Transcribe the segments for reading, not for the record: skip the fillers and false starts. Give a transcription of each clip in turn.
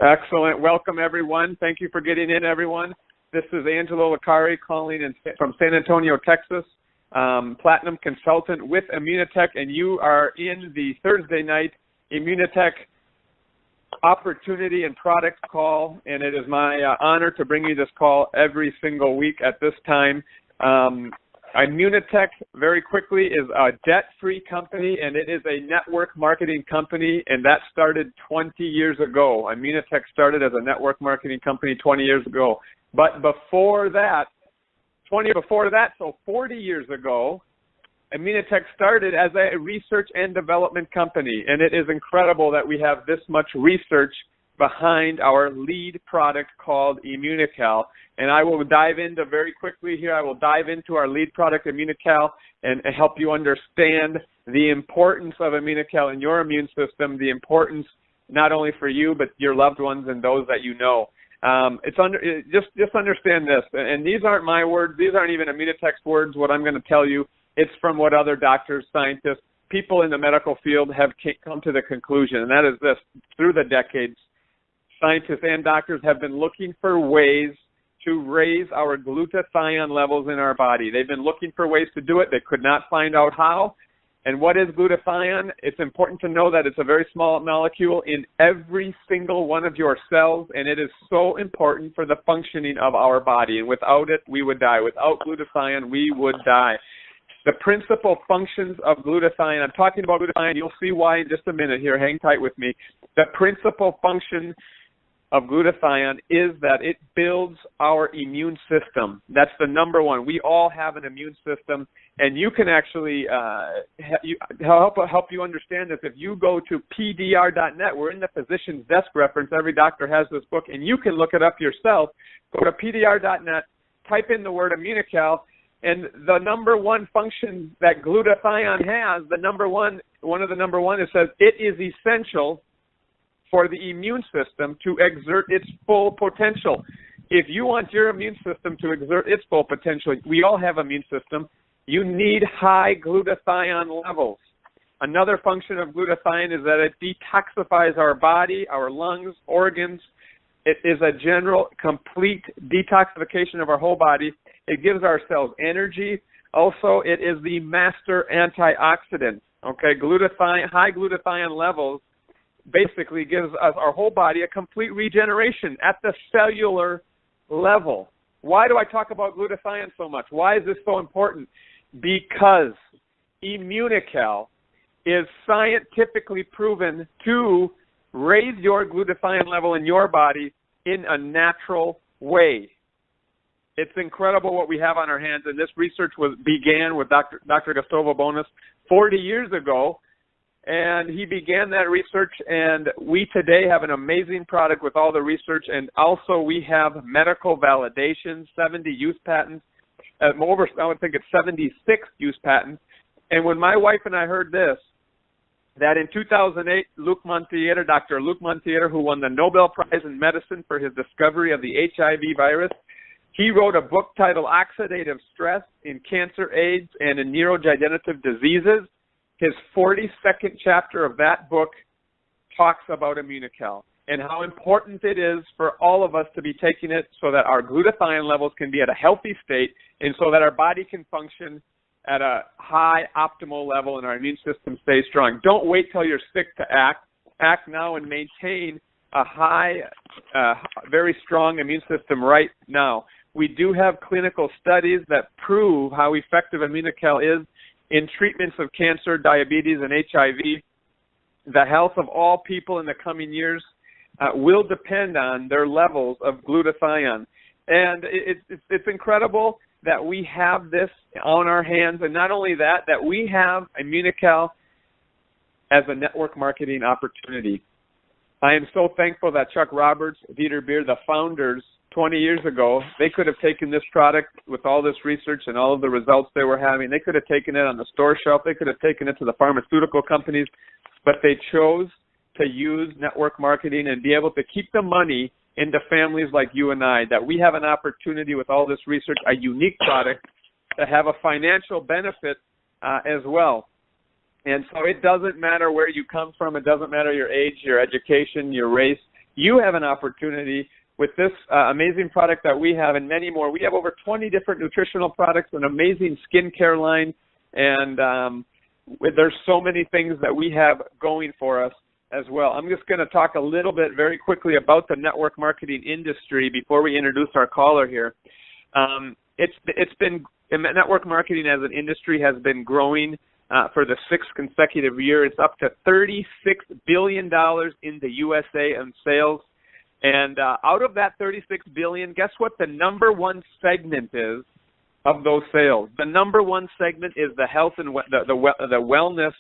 Excellent. Welcome, everyone. Thank you for getting in, everyone. This is Angelo Licari calling from San Antonio, Texas, Platinum Consultant with Immunotec, and you are in the Thursday night Immunotec opportunity and product call, and it is my honor to bring you this call every single week at this time. Immunotec, very quickly, is a debt-free company, and it is a network marketing company, and that started 20 years ago. Immunotec started as a network marketing company 20 years ago. But before that, so 40 years ago, Immunotec started as a research and development company, and it is incredible that we have this much research behind our lead product called Immunocal. And I will dive into very quickly here, I will dive into our lead product, Immunocal, and help you understand the importance of Immunocal in your immune system, the importance not only for you, but your loved ones and those that you know. Just understand this, and these aren't my words, these aren't even Immunotec's words, what I'm going to tell you. It's from what other doctors, scientists, people in the medical field have come to the conclusion, and that is this: through the decades, scientists and doctors have been looking for ways to raise our glutathione levels in our body. They've been looking for ways to do it. They could not find out how. And what is glutathione? It's important to know that it's a very small molecule in every single one of your cells, and it is so important for the functioning of our body. And without it, we would die. Without glutathione, we would die. The principal functions of glutathione, I'm talking about glutathione, you'll see why in just a minute here, hang tight with me. The principal function of glutathione is that it builds our immune system. That's the number one. We all have an immune system, and you can actually help you understand this. If you go to pdr.net, we're in the physician's desk reference. Every doctor has this book, and you can look it up yourself. Go to pdr.net, type in the word Immunocal, and the number one function that glutathione has, one of the number one, it says it is essential for the immune system to exert its full potential. If you want your immune system to exert its full potential, we all have immune system, you need high glutathione levels. Another function of glutathione is that it detoxifies our body, our lungs, organs. It is a general, complete detoxification of our whole body. It gives our cells energy. Also, it is the master antioxidant. Okay, high glutathione levels basically gives us, our whole body, a complete regeneration at the cellular level. Why do I talk about glutathione so much? Why is this so important? Because Immunocal is scientifically proven to raise your glutathione level in your body in a natural way. It's incredible what we have on our hands, and this research began with Dr. Gustavo Bonas 40 years ago, and he began that research, and we today have an amazing product with all the research, and also we have medical validation, 70 use patents, over, I would think it's 76 use patents. And when my wife and I heard this, that in 2008, Dr. Luc Montillera, who won the Nobel Prize in Medicine for his discovery of the HIV virus, he wrote a book titled Oxidative Stress in Cancer, AIDS, and in Neurodegenerative Diseases. His 42nd chapter of that book talks about Immunocal and how important it is for all of us to be taking it so that our glutathione levels can be at a healthy state and so that our body can function at a high optimal level and our immune system stays strong. Don't wait till you're sick to act. Act now and maintain a high, very strong immune system right now. We do have clinical studies that prove how effective Immunocal is in treatments of cancer, diabetes, and HIV. The health of all people in the coming years will depend on their levels of glutathione. And it's incredible that we have this on our hands, and not only that, that we have Immunocal as a network marketing opportunity. I am so thankful that Chuck Roberts, Dieter Beer, the founders, 20 years ago, they could have taken this product with all this research and all of the results they were having. They could have taken it on the store shelf. They could have taken it to the pharmaceutical companies, but they chose to use network marketing and be able to keep the money into families like you and I, that we have an opportunity with all this research, a unique product, to have a financial benefit as well. And so it doesn't matter where you come from. It doesn't matter your age, your education, your race. you have an opportunity with this amazing product that we have and many more. We have over 20 different nutritional products, an amazing skincare line, and there's so many things that we have going for us as well. I'm just going to talk a little bit very quickly about the network marketing industry before we introduce our caller here. It's been, network marketing as an industry has been growing for the 6th consecutive year. It's up to $36 billion in the USA in sales. And out of that $36 billion, guess what the number one segment is of those sales? The number one segment is the health and the wellness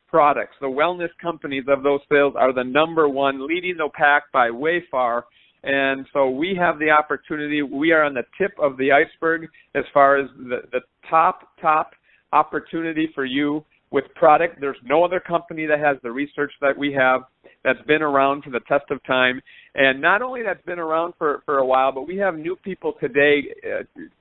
products. The wellness companies of those sales are the number one, leading the pack by way far. And so we have the opportunity. We are on the tip of the iceberg as far as the top opportunity for you with product. There's no other company that has the research that we have that's been around for the test of time. And not only that's been around for a while, but we have new people today,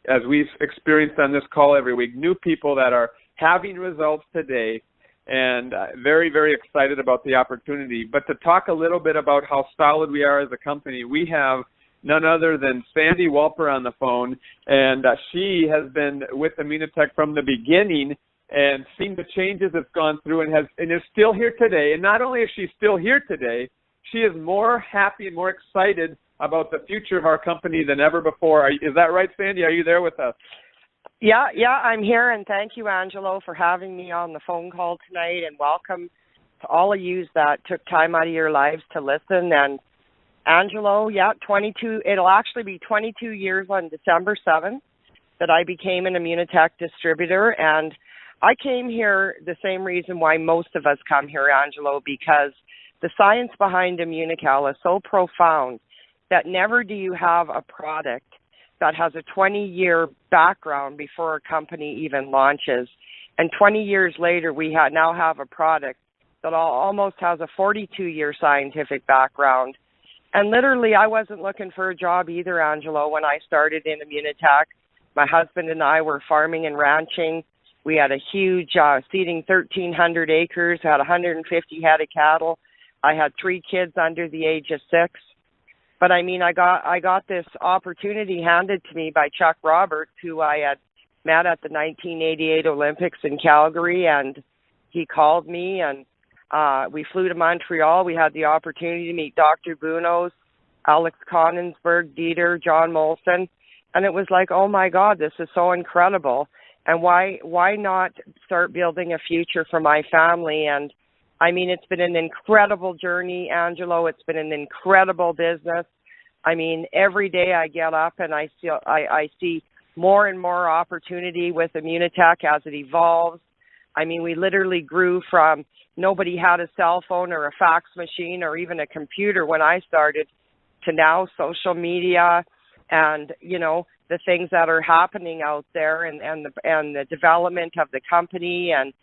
as we've experienced on this call every week, new people that are having results today, and very, very excited about the opportunity. But to talk a little bit about how solid we are as a company, we have none other than Sandy Walper on the phone, and she has been with Immunotec from the beginning and seen the changes it's gone through and is still here today. And not only is she still here today, she is more happy and more excited about the future of our company than ever before. Is that right, Sandy? Are you there with us? Yeah, I'm here, and thank you, Angelo, for having me on the phone call tonight, and welcome to all of you that took time out of your lives to listen. And Angelo, 22, it'll actually be 22 years on December 7th that I became an Immunotec distributor, and I came here the same reason why most of us come here, Angelo, because the science behind Immunocal is so profound that never do you have a product that has a 20-year background before a company even launches. And 20 years later, we now have a product that almost has a 42-year scientific background. And literally, I wasn't looking for a job either, Angelo, when I started in Immunotec. My husband and I were farming and ranching. We had a huge seeding 1,300 acres, had 150 head of cattle. I had 3 kids under the age of 6. But I mean, I got this opportunity handed to me by Chuck Roberts, who I had met at the 1988 Olympics in Calgary, and he called me, and we flew to Montreal. We had the opportunity to meet Dr. Bunos, Alex Konigsberg, Dieter, John Molson, and it was like, oh my God, this is so incredible. And why not start building a future for my family? And I mean, it's been an incredible journey, Angelo. It's been an incredible business. I mean, every day I get up and I see more and more opportunity with Immunotec as it evolves. I mean, we literally grew from nobody had a cell phone or a fax machine or even a computer when I started to now social media and, you know, the things that are happening out there and the development of the company and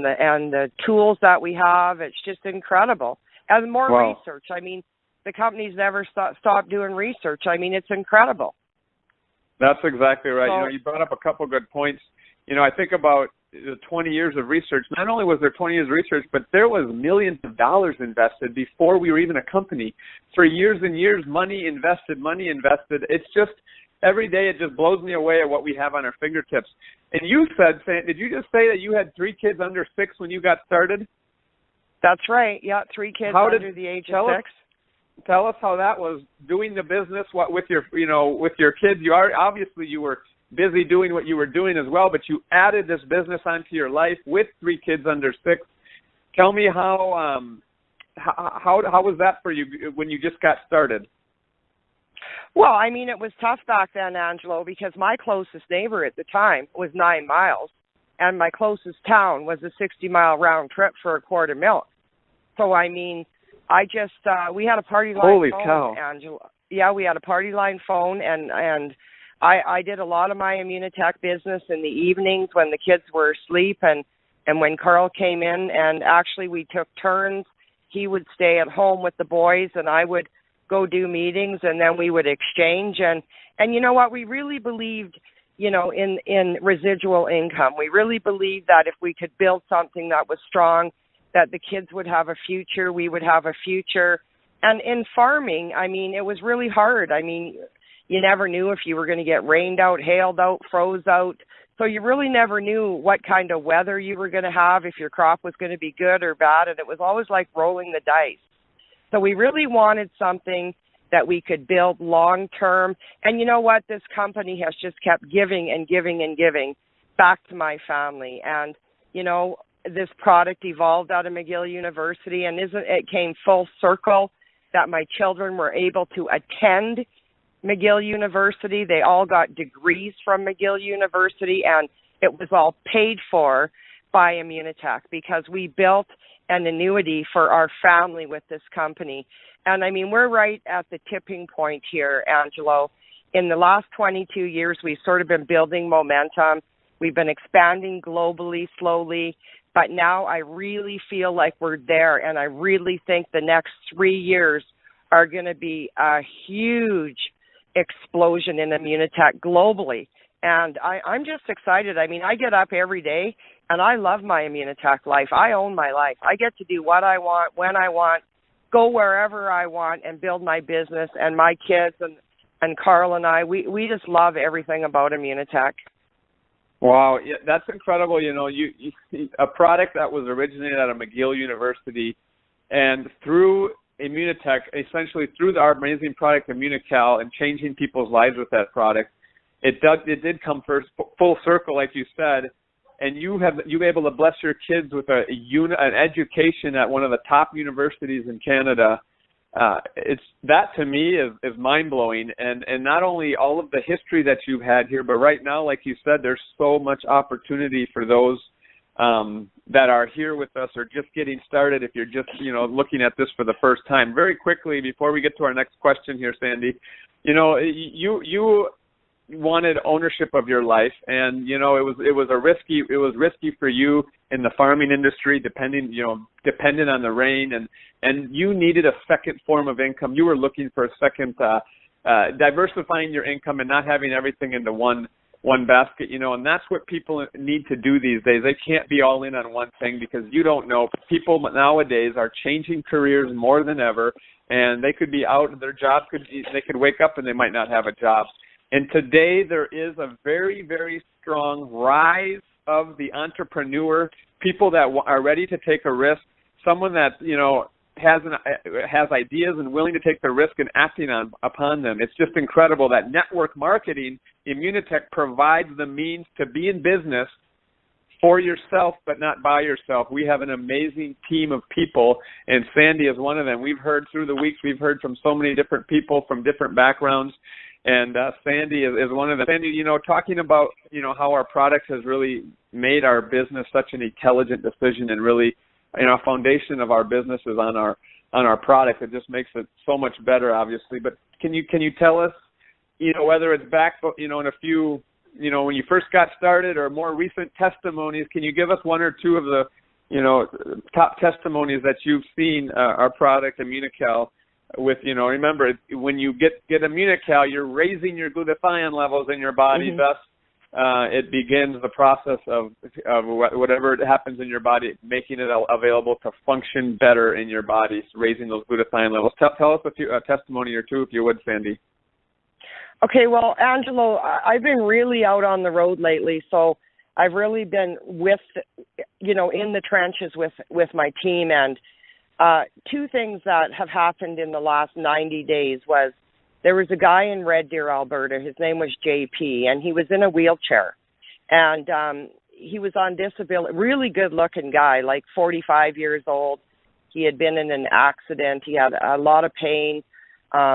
the tools that we have. It's just incredible. And more research. I mean, the company's never stopped doing research. I mean, it's incredible. That's exactly right. So, you brought up a couple good points. I think about the 20 years of research. Not only was there 20 years of research, but there was millions of dollars invested before we were even a company. For years and years, money invested. It's just, every day it just blows me away at what we have on our fingertips. And you said, did you just say that you had 3 kids under 6 when you got started? That's right. Yeah, 3 kids under the age of 6. Tell us how that was doing the business. What with your kids? You were busy doing what you were doing as well, but you added this business onto your life with 3 kids under 6. Tell me how was that for you when you just got started? Well, I mean, it was tough back then, Angelo, because my closest neighbor at the time was 9 miles, and my closest town was a 60-mile round trip for a quart of milk. So, I mean, we had a party line Holy phone, cow. Angelo. Yeah, we had a party line phone, and I did a lot of my Immunotec business in the evenings when the kids were asleep and when Carl came in, and actually we took turns. He would stay at home with the boys, and I would go do meetings, and then we would exchange. And you know what? We really believed, in residual income. We really believed that if we could build something that was strong, that the kids would have a future, we would have a future, And in farming, I mean, it was really hard. I mean, you never knew if you were going to get rained out, hailed out, froze out. So you really never knew what kind of weather you were going to have, if your crop was going to be good or bad. And it was always like rolling the dice. So we really wanted something that we could build long term. And you know what? This company has just kept giving and giving and giving back to my family. And, you know, this product evolved out of McGill University, and it came full circle that my children were able to attend McGill University. They all got degrees from McGill University, and it was all paid for by Immunotec because we built an annuity for our family with this company. And I mean, we're right at the tipping point here, Angelo. In the last 22 years, we've sort of been building momentum. We've been expanding globally, slowly, but now I really feel like we're there, and I really think the next 3 years are going to be a huge explosion in Immunotec globally. And I'm just excited. I mean, I get up every day, and I love my Immunotec life. I own my life. I get to do what I want, when I want, go wherever I want, and build my business. And my kids and Carl and I, we just love everything about Immunotec. Wow, yeah, that's incredible. You know, you a product that was originated out of McGill University, and through Immunotec, essentially through our amazing product Immunical and changing people's lives with that product, it did come full circle, like you said, and you were able to bless your kids with an education at one of the top universities in Canada. It's that to me is mind blowing, and not only all of the history that you've had here, but right now, like you said, there's so much opportunity for those that are here with us or just getting started. If you're just looking at this for the first time, very quickly before we get to our next question here, Sandy, you wanted ownership of your life, and it was risky for you in the farming industry, dependent on the rain, and you needed a second form of income. You were looking for a second, diversifying your income and not having everything into one basket, and that's what people need to do these days. They can't be all in on one thing because you don't know. People nowadays are changing careers more than ever, and they could be out of their job. They could wake up and they might not have a job. And today there is a very, very strong rise of the entrepreneur, people that are ready to take a risk, someone that, has ideas and willing to take the risk and acting upon them. It's just incredible that network marketing, Immunotec provides the means to be in business for yourself, but not by yourself. We have an amazing team of people, and Sandy is one of them. We've heard through the weeks, we've heard from so many different people from different backgrounds, and Sandy is one of them. Sandy, talking about, how our product has really made our business such an intelligent decision, and really, a foundation of our business is on our product. It just makes it so much better, obviously. But can you tell us, whether it's back, in a few, when you first got started or more recent testimonies, can you give us one or two of the, top testimonies that you've seen our product Immunical with, remember, when you get Immunical, you're raising your glutathione levels in your body. Mm-hmm. Thus, it begins the process of whatever happens in your body, making it available to function better in your body, raising those glutathione levels. Tell us a testimony or two, if you would, Sandy. Okay, well, Angelo, I've been really out on the road lately, so I've really been in the trenches with my team, and two things that have happened in the last 90 days was there was a guy in Red Deer, Alberta. His name was JP, and he was in a wheelchair, and he was on disability, really good-looking guy, like 45 years old. He had been in an accident. He had a lot of pain.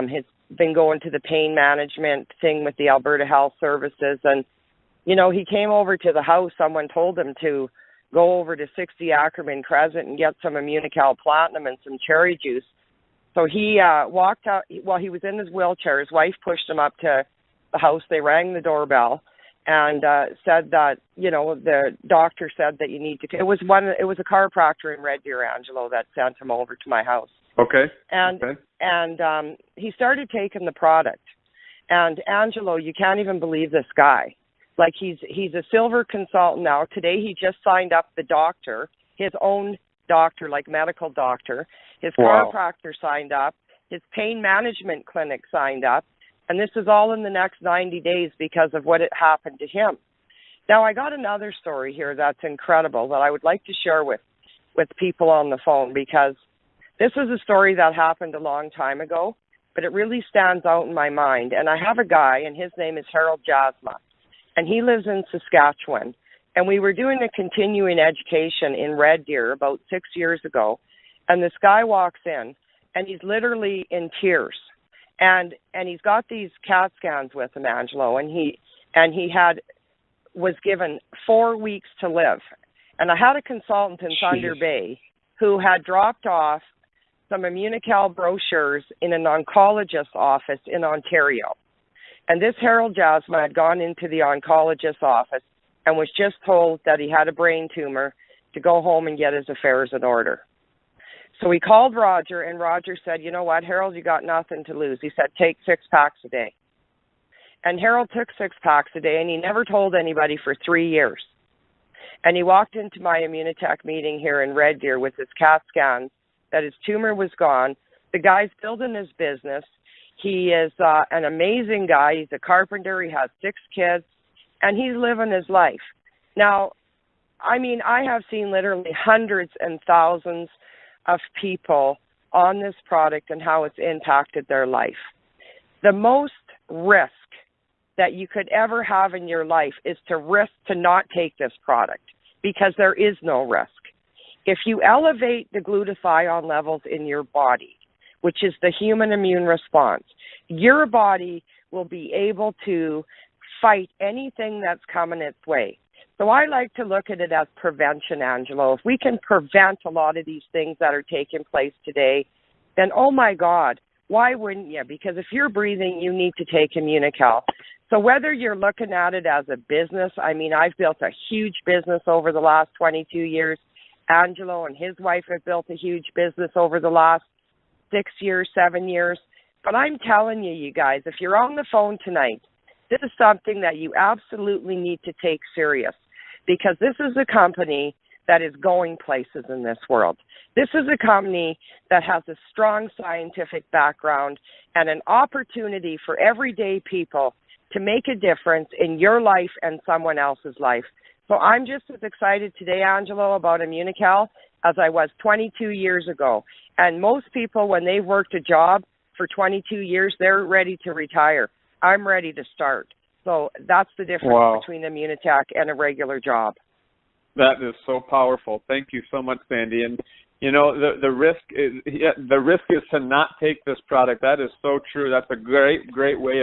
He's been going to the pain management thing with the Alberta Health Services, and, he came over to the house. Someone told him to go over to 60 Ackerman Crescent and get some Immunical Platinum and some cherry juice. So he walked out. While he was in his wheelchair, his wife pushed him up to the house. They rang the doorbell and said that, the doctor said that you need to. It was a chiropractor in Red Deer, Angelo, that sent him over to my house. Okay. And he started taking the product. And Angelo, you can't even believe this guy. Like, he's a silver consultant now. Today he just signed up the doctor, his own doctor, like medical doctor. His chiropractor signed up, his pain management clinic signed up, and this is all in the next 90 days because of what had happened to him. Now, I got another story here that's incredible that I would like to share with people on the phone, because this is a story that happened a long time ago, but it really stands out in my mind. And I have a guy, and his name is Harold Jasma, and he lives in Saskatchewan. And we were doing a continuing education in Red Deer about 6 years ago, and this guy walks in, and he's literally in tears. And he's got these CAT scans with him, Angelo, and he was given 4 weeks to live. And I had a consultant in Thunder Bay who had dropped off some Immunocal brochures in an oncologist's office in Ontario. And this Harold Jasma had gone into the oncologist's office and was just told that he had a brain tumor, to go home and get his affairs in order. So he called Roger, and Roger said, you know what, Harold, you got nothing to lose. He said, take 6 packs a day. And Harold took 6 packs a day, and he never told anybody for 3 years. And he walked into my Immunotec meeting here in Red Deer with his CAT scan that his tumor was gone. The guy's building his business. He is an amazing guy. He's a carpenter. He has 6 kids, and he's living his life. Now, I mean, I have seen literally hundreds and thousands of people on this product and how it's impacted their life. The most risk that you could ever have in your life is to risk to not take this product, because there is no risk. If you elevate the glutathione levels in your body, which is the human immune response, your body will be able to fight anything that's coming its way. So I like to look at it as prevention, Angelo. If we can prevent a lot of these things that are taking place today, then, oh my God, why wouldn't you? Because if you're breathing, you need to take Immunocal. So whether you're looking at it as a business, I mean, I've built a huge business over the last 22 years. Angelo and his wife have built a huge business over the last 6 years, 7 years. But I'm telling you, you guys, if you're on the phone tonight, this is something that you absolutely need to take serious, because this is a company that is going places in this world. This is a company that has a strong scientific background and an opportunity for everyday people to make a difference in your life and someone else's life. So I'm just as excited today, Angelo, about Immunocal as I was 22 years ago. And most people, when they've worked a job for 22 years, they're ready to retire. I'm ready to start. So that's the difference between Immunotec and a regular job. That is so powerful. Thank you so much, Sandy. And you know, the risk is to not take this product. That is so true. That's a great way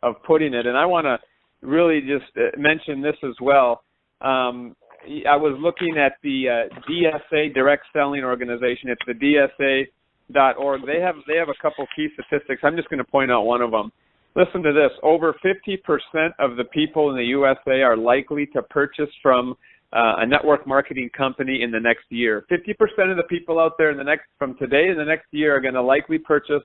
of putting it. And I want to really just mention this as well. I was looking at the DSA Direct Selling Organization. It's the DSA.org. They have a couple key statistics. I'm just going to point out one of them. Listen to this. Over 50% of the people in the USA are likely to purchase from a network marketing company in the next year. 50% of the people out there from today in the next year are going to likely purchase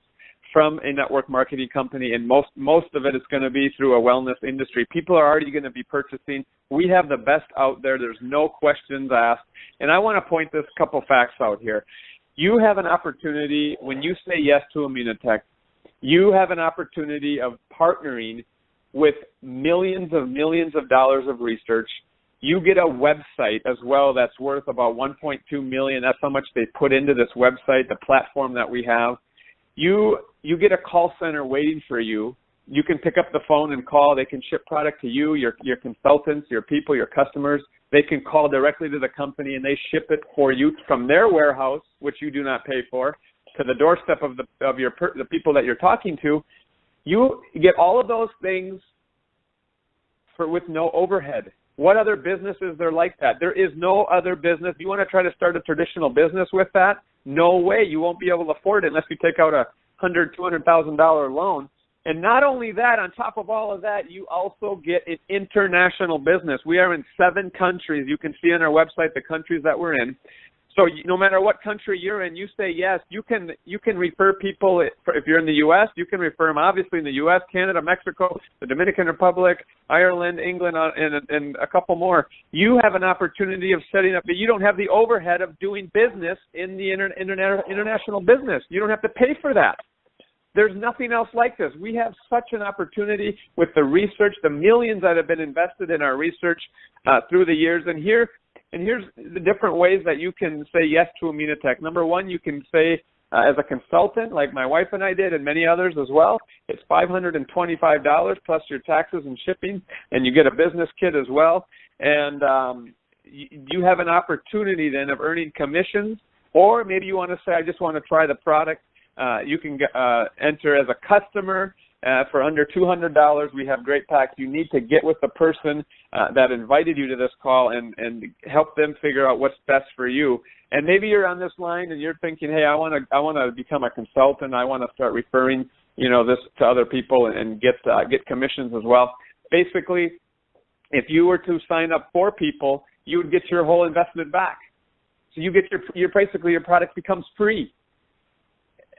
from a network marketing company, and most of it is going to be through a wellness industry. People are already going to be purchasing. We have the best out there. There's no questions asked. And I want to point this couple facts out here. You have an opportunity when you say yes to Immunotec. You have an opportunity of partnering with millions of dollars of research. You get a website as well that's worth about $1.2 million. That's how much they put into this website, the platform that we have. You get a call center waiting for you. You can pick up the phone and call. They can ship product to you, your consultants, your people, your customers. They can call directly to the company, and they ship it for you from their warehouse, which you do not pay for, to the doorstep of the people that you're talking to. You get all of those things with no overhead. What other business is there like that? There is no other business. You want to try to start a traditional business with that? No way. You won't be able to afford it unless you take out a $100,000, $200,000 loan. And not only that, on top of all of that, you also get an international business. We are in 7 countries. You can see on our website the countries that we're in. So no matter what country you're in, you say yes, you can refer people. If you're in the U.S., you can refer them obviously in the U.S., Canada, Mexico, the Dominican Republic, Ireland, England, and a couple more. You have an opportunity of setting up, but you don't have the overhead of doing business in the international business. You don't have to pay for that. There's nothing else like this. We have such an opportunity with the research, the millions that have been invested in our research through the years. And here's the different ways that you can say yes to Immunotec. Number one, you can say as a consultant, like my wife and I did, and many others as well, it's $525 plus your taxes and shipping, and you get a business kit as well. And you have an opportunity then of earning commissions, or maybe you want to say, I just want to try the product. You can enter as a customer for under $200. We have great packs. You need to get with the person that invited you to this call and help them figure out what's best for you. And maybe you're on this line and you're thinking, hey, I want to become a consultant. I want to start referring, this to other people and get commissions as well. Basically, if you were to sign up 4 people, you would get your whole investment back. So you get your product becomes free.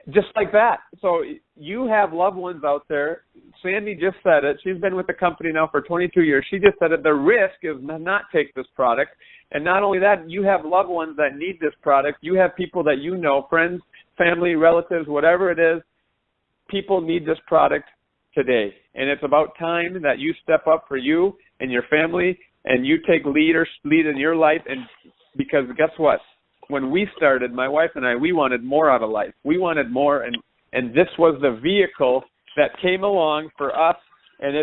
Just like that. So you have loved ones out there. Sandy just said it. She's been with the company now for 22 years. She just said it. The risk is to not take this product. And not only that, you have loved ones that need this product. You have people that you know, friends, family, relatives, whatever it is. People need this product today. And it's about time that you step up for you and your family and you take lead in your life. And because guess what? When we started, my wife and I, we wanted more out of life. We wanted more, and this was the vehicle that came along for us, and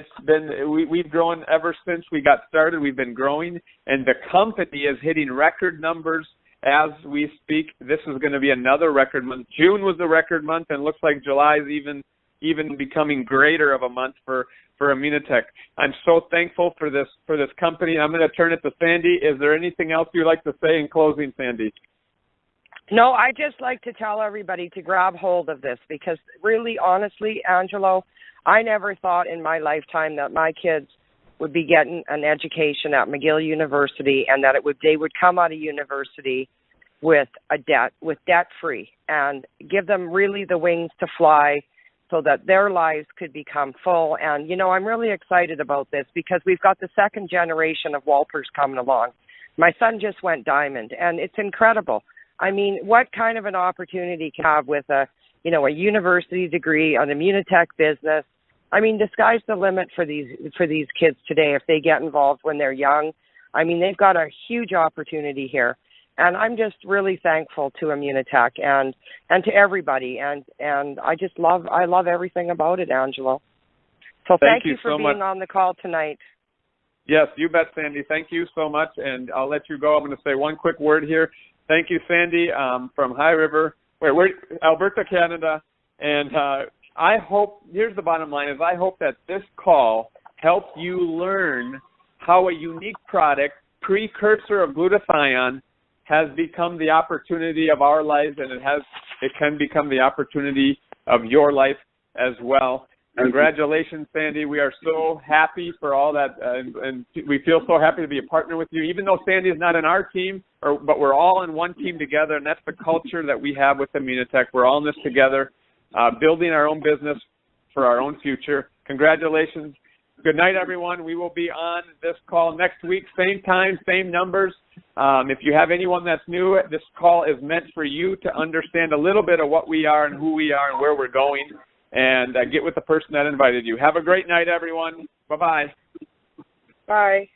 we've grown ever since we got started. We've been growing, and the company is hitting record numbers as we speak. This is going to be another record month. June was the record month, and looks like July is even becoming greater of a month for Immunotec. I'm so thankful for this company. I'm going to turn it to Sandy. Is there anything else you'd like to say in closing, Sandy? No, I just like to tell everybody to grab hold of this because really, honestly, Angelo, I never thought in my lifetime that my kids would be getting an education at McGill University and that they would come out of university with debt-free and give them really the wings to fly so that their lives could become full. And, I'm really excited about this because we've got the second generation of Walpers coming along. My son just went diamond, and it's incredible. I mean, what kind of an opportunity can you have with a university degree, an Immunotec business? I mean, the sky's the limit for these kids today if they get involved when they're young. I mean, they've got a huge opportunity here. And I'm just really thankful to Immunotec and to everybody. And I love everything about it, Angelo. So thank you for being on the call tonight. Yes, you bet, Sandy. Thank you so much. And I'll let you go. I'm going to say one quick word here. Thank you, Sandy, from High River, Alberta, Canada. And I hope, here's the bottom line, is I hope that this call helped you learn how a unique product, precursor of glutathione, has become the opportunity of our lives, and it can become the opportunity of your life as well. Congratulations, Sandy. We are so happy for all that, and we feel so happy to be a partner with you, even though Sandy is not in our team, but we're all in one team together, and that's the culture that we have with Immunotec. We're all in this together, building our own business for our own future. Congratulations. Good night, everyone. We will be on this call next week, same time, same numbers. If you have anyone that's new, this call is meant for you to understand a little bit of what we are and who we are and where we're going. And get with the person that invited you. Have a great night, everyone. Bye-bye. Bye.